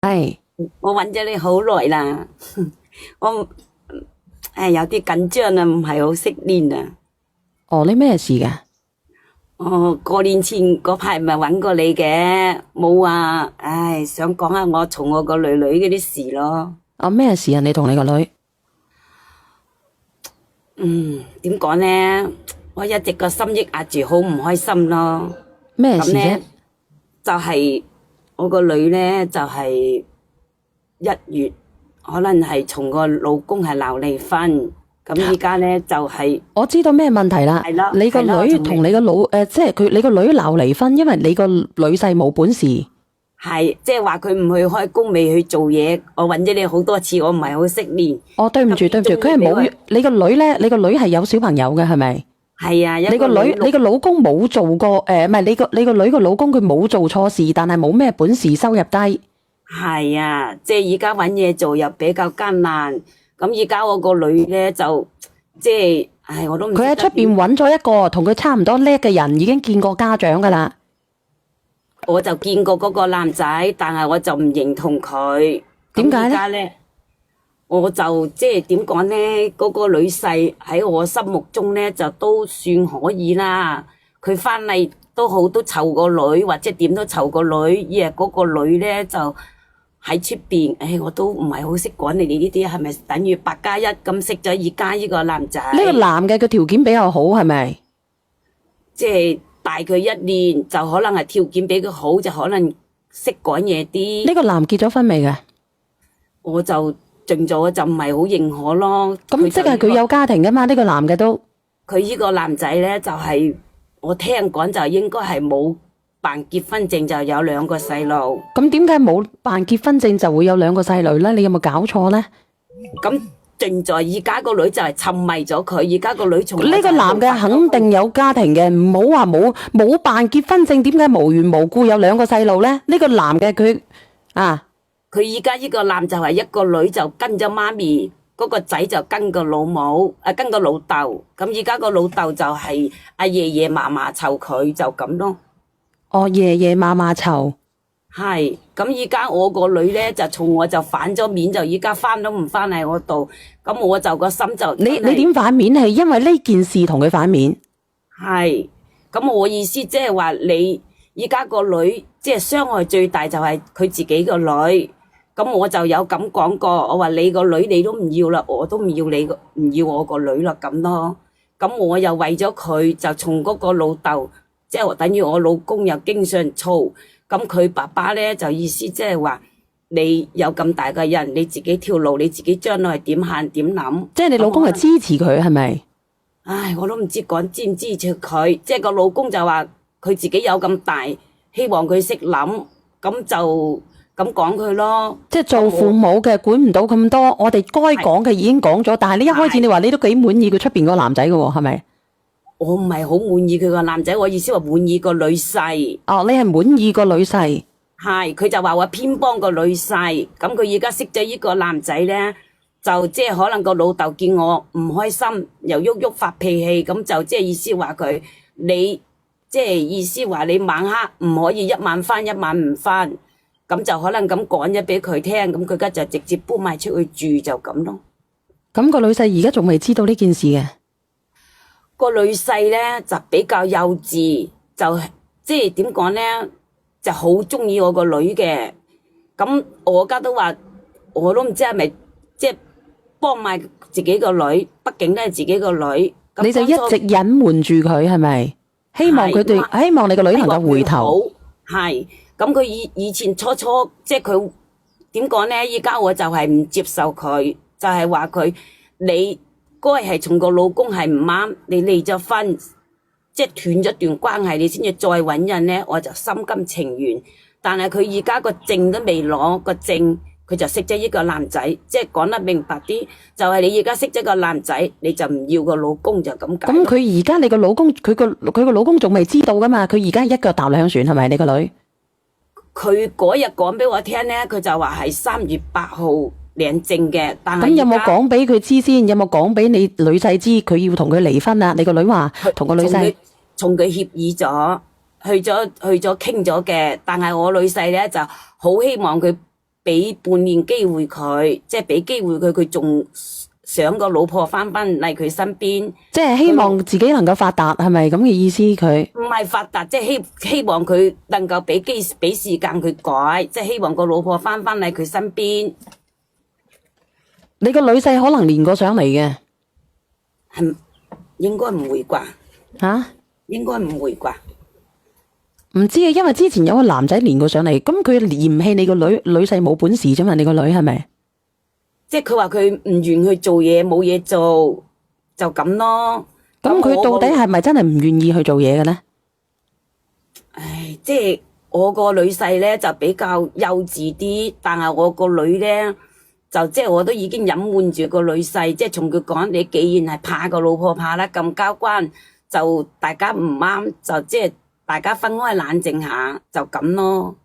係，我揾咗你好耐啦，我有啲緊張啊，唔係好識練啊。哦，你咩事㗎？過年前嗰排咪揾過你嘅，冇啊，想講下我從我個女女嗰啲事咯。哦，咩事啊？你同你個女？點講呢？我一直個心抑壓住，好唔開心咯。咩事啫？咁呢，就係我個女呢，就係1月，可能係從個老公係鬧離婚，咁依家呢，就係我知道咩問題啦。係咯，你個女同你個即係你個女鬧離婚，因為你個女婿冇本事。係即係話佢唔去開工，未去做嘢。我揾咗你好多次，我唔係好識練。哦，對唔住，對唔住，佢係冇你個女咧，你個女係有小朋友嘅，係咪？係啊，你個女，你個老公冇做過唔係你個女個老公佢冇做錯事，但係冇咩本事，收入低。係啊，即係而家揾嘢做又比較艱難。咁而家我個女咧就即係，我都唔知。佢喺出邊揾咗一個同佢差唔多叻嘅人，已經見過家長噶啦。我就見過嗰個男仔，但係我就唔認同佢。點解咧？而家咧，我就即係點講咧？嗰個女婿喺我心目中咧就都算可以啦。佢翻嚟都好，都湊個女，或者點都湊個女。而嗰個女咧就喺出邊，我都唔係好識講你哋呢啲，係咪等於8+1咁識咗而家呢個男仔？呢個男嘅佢條件比較好，係咪？即係大佢1年，就可能係條件比佢好，就可能識講嘢啲。呢個男結咗婚未㗎？我就盡咗就唔係好認可咯。咁即係佢有家庭噶嘛？呢個男嘅都，佢呢個男仔咧就係我聽講就應該係冇辦結婚證，就有2個細路。咁點解冇辦結婚證就會有2個細路咧？你有冇搞錯咧？咁正在而家個女就係沉迷咗佢，而家個女從呢個男嘅肯定有家庭嘅，唔好話冇辦結婚證，點解無緣無故有2個細路咧？呢個男嘅佢啊。佢而家呢個男就係一個女就跟咗媽咪，嗰個仔就跟個老母，跟個老豆。咁而家個老豆就係阿爺爺嫲嫲湊佢，就咁咯。哦，爺爺嫲嫲湊。係，咁而家我個女咧就從我就反咗面，就而家翻都唔翻嚟我度，咁我就個心就你點反面？係因為呢件事同佢反面？係，咁我意思即係話你而家個女即係傷害最大就係佢自己個女。咁我就有咁講過，我話你個女你都唔要啦，我都唔要你唔要我個女啦咁咯。咁我又為咗佢就從嗰個老豆，即係等於我老公又經常嘈。咁佢爸爸咧就意思即係話你有咁大個人，你自己條路，你自己將來點行點諗。即係你老公係支持佢係咪？唉，我都唔知講支唔支持佢，即係個老公就話佢自己有咁大，希望佢識諗，咁就。咁講佢咯，即係做父母嘅管唔到咁多，我哋該講嘅已經講咗，但係你一開始你話你都幾滿意佢出邊個男仔嘅喎，係咪？我唔係好滿意佢個男仔，我意思話滿意個女婿。哦，你係滿意個女婿？係，佢就話我偏幫個女婿，咁佢而家識咗呢個男仔咧，就即係可能個老豆見我唔開心，又喐喐發脾氣，咁就即係意思話佢你即係意思話你晚黑唔可以一晚返一晚唔返。咁就可能咁講咗俾佢聽，咁佢而家就直接搬埋出去住就咁咯。咁個女婿而家仲未知道呢件事嘅？個女婿咧就比較幼稚，就即係點講咧，就好中意我個女嘅。咁我家都話，我都唔知係咪即係幫埋自己個女，畢竟都係自己個女。你就一直隱瞞住佢係咪？希望佢哋，希望你個女能夠回頭。係。咁佢以前初即係佢點講咧？依家我就係唔接受佢，就係話佢你該係從個老公係唔啱，你離咗婚，即係斷咗段關係，你先至再揾人咧，我就心甘情願。但係佢而家個證都未攞個證，佢就識咗呢個男仔，即係講得明白啲，就係你而家識咗個男仔，你就唔要個老公就咁解。咁佢而家你個老公，佢個老公仲未知道噶嘛？佢而家係一腳踏兩船係咪？你個女？佢嗰日講俾我聽咧，佢就話係3月8號領證嘅，但係咁有冇講俾佢知先？有冇講俾你女婿知佢要同佢離婚啊？你個女話同個女婿從佢協議咗，去咗傾咗嘅，但係我女婿咧就好希望佢俾半年機會佢，即係俾機會佢，佢仲想個老婆翻嚟佢身邊。即係希望自己能夠發達，係咪咁嘅意思？佢唔係發達，即係希望佢能夠俾時間佢改，即係希望個老婆翻嚟佢身邊。你個女婿可能連過上嚟嘅，係應該唔會啩？吓？應該唔會啩？唔知啊，因為之前有個男仔連過上嚟，咁佢嫌棄你個女婿冇本事啫嘛？你個女係咪？即係佢話佢唔願去做嘢，冇嘢做，就咁咯。咁佢到底係咪真係唔願意去做嘢嘅咧？唉，即係我個女婿咧就比較幼稚啲，但係我個女咧就即係我都已經隱瞞住個女婿，即係從佢講，你既然係怕個老婆怕得咁交關，就大家唔啱，就即係大家分開冷靜下，就咁咯。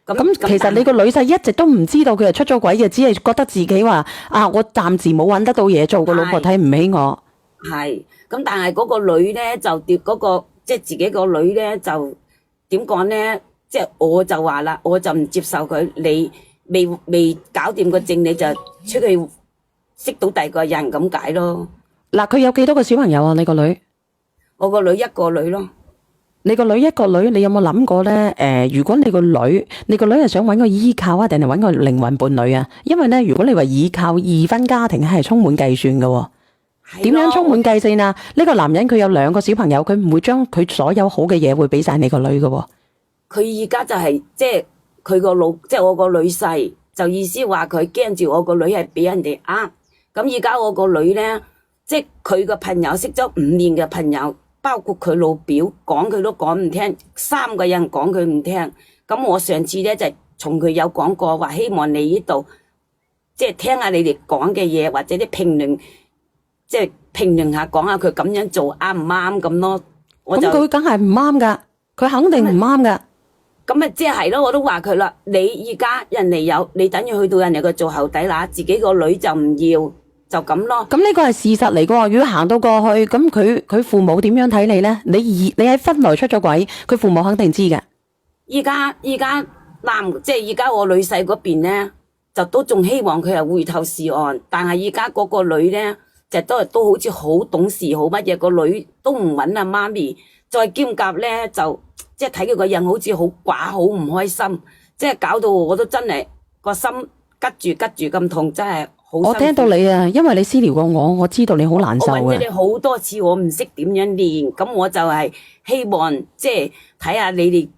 咁其實你個女婿一直都唔知道佢係出咗軌嘅，只係覺得自己話啊，我暫時冇揾得到嘢做，個老婆睇唔起我。係，咁但係嗰個女咧就跌嗰個，即係自己個女咧就點講咧？即係我就話啦，我就唔接受佢，你未搞掂個證，你就出去識到第二個人咁解咯。嗱，佢有幾多個小朋友啊？你個女？我個女一個女咯。你個女一個女，你有冇諗過咧？如果你個女係想揾個依靠啊，定係揾個靈魂伴侶啊？因為咧，如果你話依靠二分家庭係充滿計算嘅，點樣充滿計算啊？呢個男人佢有2個小朋友，佢唔會將佢所有好嘅嘢會俾晒你個女嘅。佢而家就係即係佢個老，即係我個女婿，就意思話佢驚住我個女係俾人哋呃。咁而家我個女咧，即係佢個朋友識咗5年嘅朋友。包括佢老表講佢都講唔聽，3個人講佢唔聽。咁我上次咧就從佢有講過話，希望你呢度即係聽下你哋講嘅嘢，或者啲評論，即係評論下講下佢咁樣做啱唔啱咁咯。咁佢梗係唔啱噶，佢肯定唔啱噶。咁咪即係咯，我都話佢啦。你而家人哋有，你等於去到人哋個做後底啦，自己個女就唔要。就咁咯。咁呢個係事實嚟噶。如果行到過去，咁佢父母點樣睇你咧？你喺婚內出咗軌，佢父母肯定知嘅。依家即係而家我女婿嗰邊咧，就都仲希望佢係回頭是岸。但係而家嗰個女咧，就都好似好懂事，好乜嘢，個女都唔揾阿媽咪。再兼夾咧，就即係睇佢個人好似好寡，好唔開心，即係搞到我都真係個心吉住咁痛，真係。我聽到你啊，因為你私聊過我知道你好難受啊。我問咗你好多次，我唔識點樣練，咁我就係希望即係睇下你哋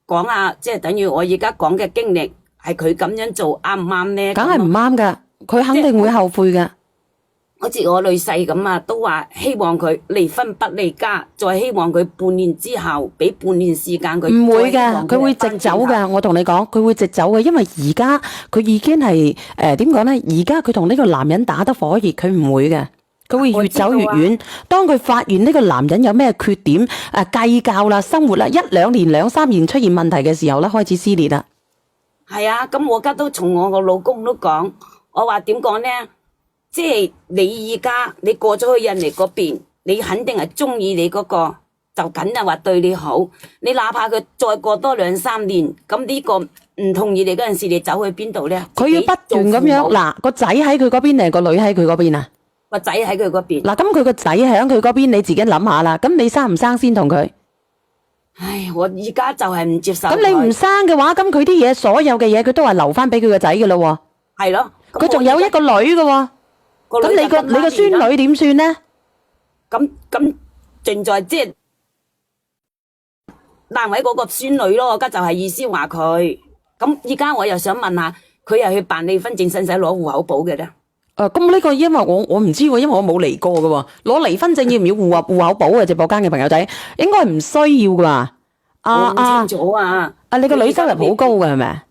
講下，即係等於我而家講嘅經歷，係佢咁樣做啱唔啱咧？梗係唔啱噶，佢肯定會後悔噶。好似我女婿咁啊，都話希望佢離婚不離家，再希望佢半年之後俾半年時間佢。唔會嘅，佢會直走嘅。我同你講，佢會直走嘅，因為而家佢已經係點講咧？而家佢同呢個男人打得火熱，佢唔會嘅，佢會越走越遠。當佢發現呢個男人有咩缺點，計較啦、生活啦，1、2年、2、3年出現問題嘅時候咧，開始撕裂啦。係啊，咁我而家都從我個老公都講，我話點講咧？即係你而家你過咗去印尼嗰邊，你肯定係中意你嗰個，就梗係話對你好。你哪怕佢再過多2、3年，咁呢個唔同意你嗰陣時，你走去邊度咧？佢要不斷咁樣嗱，個仔喺佢嗰邊定係個女喺佢嗰邊啊？個仔喺佢嗰邊。嗱，咁佢個仔喺佢嗰邊，你自己諗下啦。咁你生唔生先同佢？唉，我而家就係唔接受。咁你唔生嘅話，咁佢啲嘢，所有嘅嘢，佢都係留翻俾佢個仔嘅咯。係咯，佢仲有一個女嘅。咁你個孫女點算咧？咁盡在即係單位嗰個孫女咯，我而家就係意思話佢。咁而家我又想問下，佢又去辦離婚證，使唔使攞戶口簿嘅咧？咁呢個因為我唔知喎，因為我冇離過嘅喎。攞離婚證要唔要戶口簿啊？直播間嘅朋友仔應該唔需要噶。我唔清楚啊。你個女收入好高嘅係咪？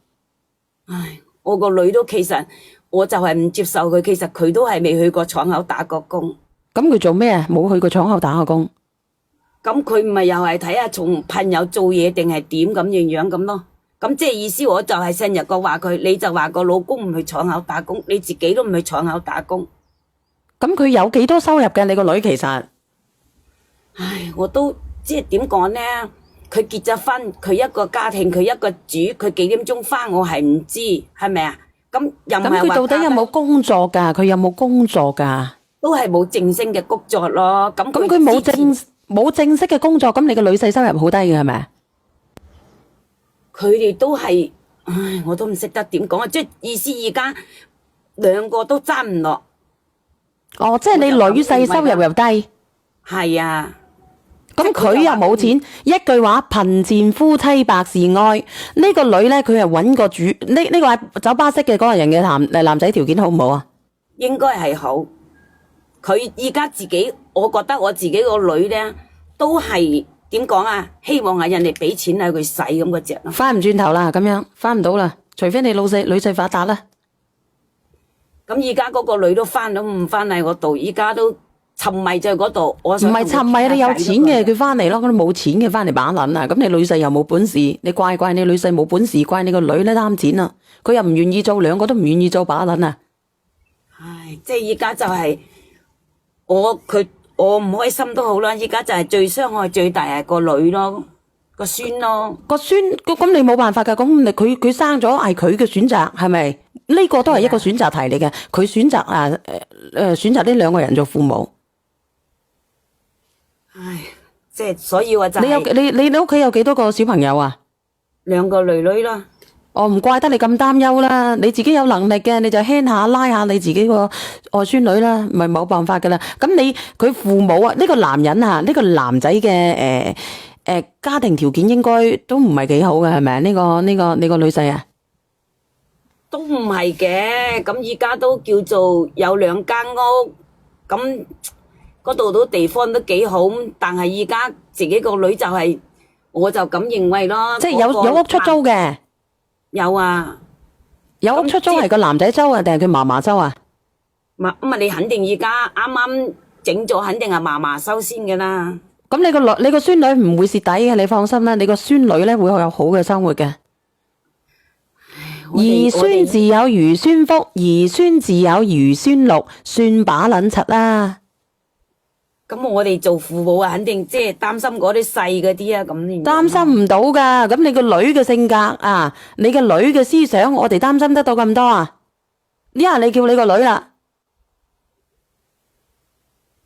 唉，我個女都其實。我就係唔接受佢，其實佢都係未去過廠口打過工。咁佢做咩啊？冇去過廠口打過工。咁佢唔係又係睇下從朋友做嘢定係點咁樣咁咯？咁即係意思我就係成日個話佢，你就話個老公唔去廠口打工，你自己都唔去廠口打工。咁佢有幾多收入嘅？你個女其實，唉，我都即係點講咧？佢結咗婚，佢一個家庭，佢一個煮，佢幾點鐘翻我係唔知，係咪啊？咁又唔咁係話佢到底有冇工作㗎？佢有冇工作㗎？都係冇正式嘅工作咯。咁咁佢冇之前冇正式嘅工作，咁你個女婿收入好低嘅係咪啊？佢哋都係，唉，我都唔識得點講啊！即係意思而家兩個都爭唔落，哦，即係你女婿收入又低，係啊。咁佢又冇錢。一句話，貧賤夫妻百事哀。呢個女咧，佢係揾個主，呢個係酒吧識嘅嗰個人嘅男仔條件好唔好啊？應該係好。佢而家自己，我覺得我自己個女咧，都係點講啊？希望係人哋俾錢喺佢使咁嗰只咯。翻唔轉頭啦，咁樣翻唔到啦，除非你女婿發達啦。咁而家嗰個女都翻到唔翻嚟嗰度，而家都沉迷在嗰度。我唔係沉迷，你有錢嘅佢翻嚟咯，咁你冇錢嘅翻嚟把撚啊！咁你女婿又冇本事，你怪你女婿冇本事，怪你個女咧貪錢啊！佢又唔願意做，兩個都唔願意做把撚啊！唉，即係而家就係我唔開心都好啦。而家就係最傷害最大係個女咯，個孫咯。個孫咁你冇辦法㗎，咁你佢生咗係佢嘅選擇係咪？呢個都係一個選擇題嚟嘅，佢選擇選擇呢兩個人做父母。唉，即係所以話就你係屋企有幾多個小朋友啊？兩個女女啦。我唔怪得你咁擔憂啦，你自己有能力嘅你就牽下拉下你自己個外孫女啦，咪冇辦法噶啦。咁佢父母啊，呢個男人啊，呢個男仔嘅家庭條件應該都唔係幾好嘅，係咪啊？呢個女婿啊，都唔係嘅，咁而家都叫做有兩間屋，咁嗰度都地方都幾好，但係而家自己個女就係，我就咁認為咯。即係有屋出租嘅，有啊，有屋出租係個男仔租啊，定係佢嫲嫲收啊？咁啊，你肯定而家啱啱整咗，肯定係嫲嫲收先嘅啦。咁你個孫女唔會蝕底嘅，你放心啦，你個孫女咧會有好嘅生活嘅。兒孫自有兒孫福，兒孫自有兒孫祿，算把撚柒啦。咁我哋做父母啊，肯定即係擔心嗰啲細嗰啲啊，咁擔心唔到噶，咁你個女嘅性格啊，你個女嘅思想，我哋擔心得到咁多啊？呢下你叫你個女啦，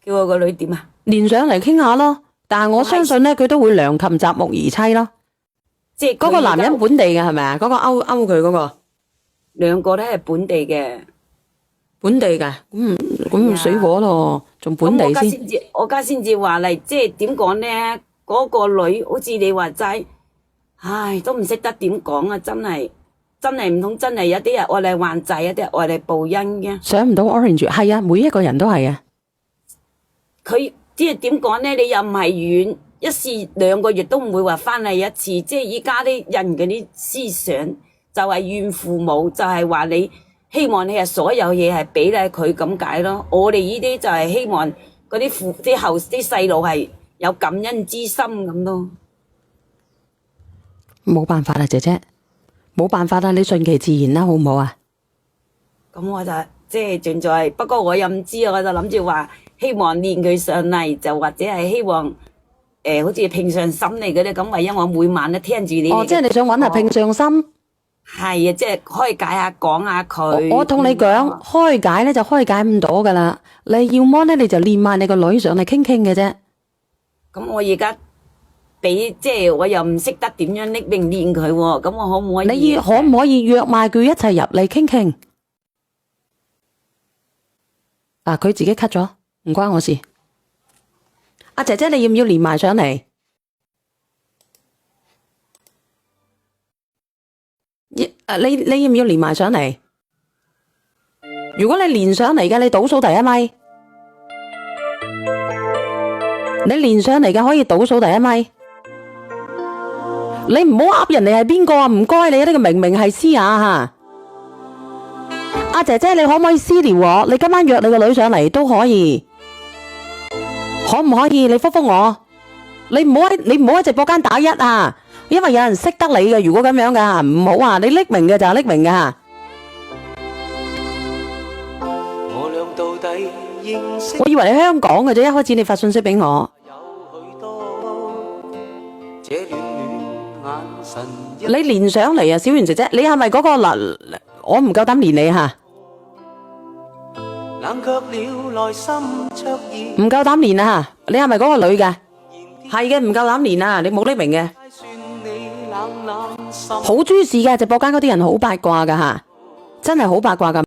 叫我個女點啊？連上嚟傾下咯。但係我相信咧，佢都會良禽擇木而棲咯。即係嗰個男人本地嘅係咪啊？嗰個勾佢嗰個，兩個都係本地嘅。本地嘅，咁水果咯，仲本地先。我家先至話嚟，即係點講咧？嗰個女好似你話齋，唉，都唔識得點講啊！真係唔通真係有啲人愛嚟還債，有啲人愛嚟報恩嘅。上唔到 Orange，係啊，每一個人都係啊。佢即係點講咧？你又唔係遠，一時兩個月都唔會話翻嚟一次。即係依家啲人嗰啲思想就係怨父母，就係話你。希望你係所有嘢係俾咧佢咁解咯。我哋呢啲就係希望嗰啲後啲細路係有感恩之心咁咯。冇辦法啦，姐姐，冇辦法啦，你順其自然啦，好唔好啊？咁我就即係盡在，不過我又唔知啊，我就諗住話希望練佢上嚟，就或者係希望好似平常心嚟嗰啲咁，唯因我每晚都聽住你。哦，即係你想揾下平常心。係啊，即係開解下講下佢。我同你講，開解咧就開解唔到噶啦。你要麼咧你就練埋你個女上嚟傾傾嘅啫。咁我而家俾即係我又唔識得點樣拎命練佢喎。咁我可唔可以？你可唔可以約埋佢一齊入嚟傾傾？啊，佢自己 cut 咗，唔關我事。阿姐姐，你要唔要連埋上嚟？你要唔要連埋上嚟？如果你連上嚟嘅，你倒數第一咪。你連上嚟嘅可以倒數第一咪。你唔好噏人哋係邊個啊！唔該你，呢個明明係詩雅吓。阿姐姐，你可唔可以私聊我？你今晚約你個女上嚟都可以，可唔可以？你覆覆我。你唔好喺直播間打一啊！因為有人識得你嘅，如果咁樣噶，唔好啊！你匿名嘅就係匿名嘅。我以為你香港嘅啫，一開始你發信息俾我。你連上嚟啊，小圓姐姐，你係咪嗰個嗱？我唔夠膽連你吓，冷卻了內心灼熱，唔夠膽連啊吓，你係咪嗰個女嘅？係嘅，唔夠膽連啊，你冇匿名嘅，算你冷冷心。好諸事嘅，直播間嗰啲人好八卦噶吓，真係好八卦噶。